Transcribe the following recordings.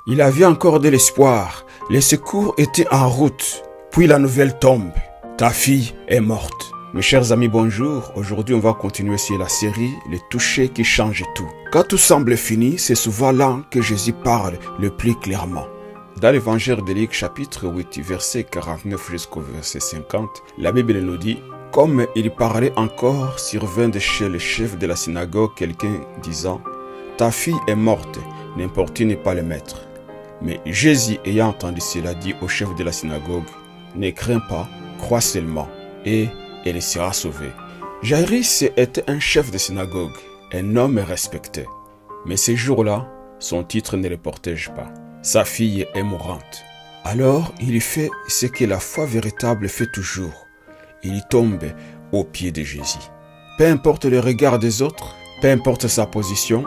Il avait encore de l'espoir. Les secours étaient en route. Puis la nouvelle tombe. Ta fille est morte. Mes chers amis, bonjour. Aujourd'hui, on va continuer sur la série « Les touchés qui changent tout ». Quand tout semble fini, c'est souvent là que Jésus parle le plus clairement. Dans l'évangile de Luc, chapitre 8, verset 49 jusqu'au verset 50, la Bible nous dit « Comme il parlait encore, survint de chez le chef de la synagogue quelqu'un disant « Ta fille est morte, n'importune pas le maître. » Mais Jésus, ayant entendu cela, dit au chef de la synagogue « Ne crains pas, crois seulement, et elle sera sauvée. » Jairus était un chef de synagogue, un homme respecté. Mais ces jours-là, son titre ne le protège pas. Sa fille est mourante. Alors, il fait ce que la foi véritable fait toujours. Il tombe aux pieds de Jésus. Peu importe le regard des autres, peu importe sa position,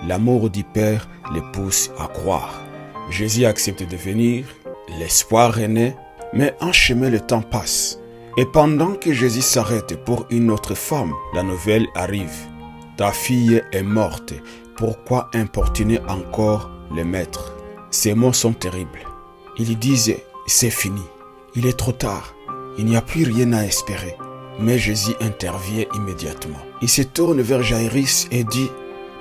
l'amour du Père le pousse à croire. Jésus accepte de venir, l'espoir est né, mais en chemin le temps passe. Et pendant que Jésus s'arrête pour une autre femme, la nouvelle arrive. Ta fille est morte, pourquoi importuner encore le maître? Ces mots sont terribles. Ils disent, c'est fini, il est trop tard, il n'y a plus rien à espérer. Mais Jésus intervient immédiatement. Il se tourne vers Jairus et dit,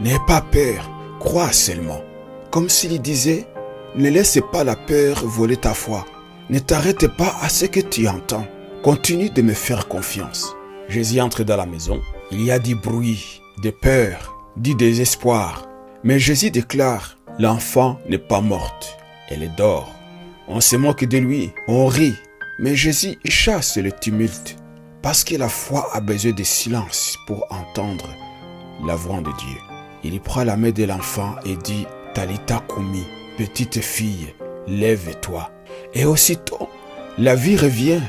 n'aie pas peur, crois seulement. Comme s'il disait, ne laisse pas la peur voler ta foi. Ne t'arrête pas à ce que tu entends. Continue de me faire confiance. Jésus entre dans la maison. Il y a du bruit, de peur, du désespoir. Mais Jésus déclare, l'enfant n'est pas morte, elle dort. On se moque de lui, on rit. Mais Jésus chasse le tumulte. Parce que la foi a besoin de silence pour entendre la voix de Dieu. Il prend la main de l'enfant et dit, Talitha Koumi, petite fille, lève-toi. Et aussitôt, la vie revient.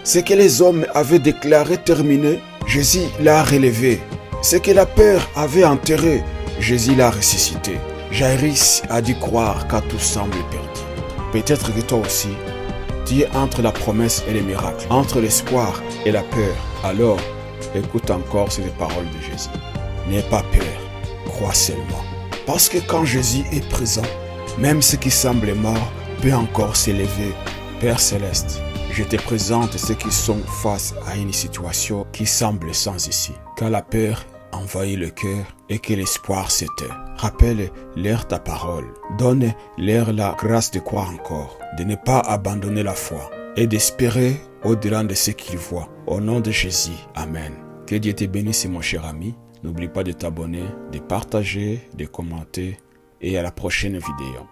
Ce que les hommes avaient déclaré terminé, Jésus l'a relevé. Ce que la peur avait enterré, Jésus l'a ressuscité. Jairus a dû croire quand tout semble perdu. Peut-être que toi aussi, tu es entre la promesse et le miracle, entre l'espoir et la peur. Alors, écoute encore ces paroles de Jésus. N'aie pas peur, crois seulement. Parce que quand Jésus est présent, même ce qui semble mort peut encore s'élever. Père Céleste, je te présente ceux qui sont face à une situation qui semble sans issue. Quand la peur envahit le cœur et que l'espoir s'éteint. Rappelle-leur ta parole. Donne-leur la grâce de croire encore, de ne pas abandonner la foi et d'espérer au-delà de ce qu'ils voient. Au nom de Jésus, Amen. Que Dieu te bénisse mon cher ami. N'oublie pas de t'abonner, de partager, de commenter et à la prochaine vidéo.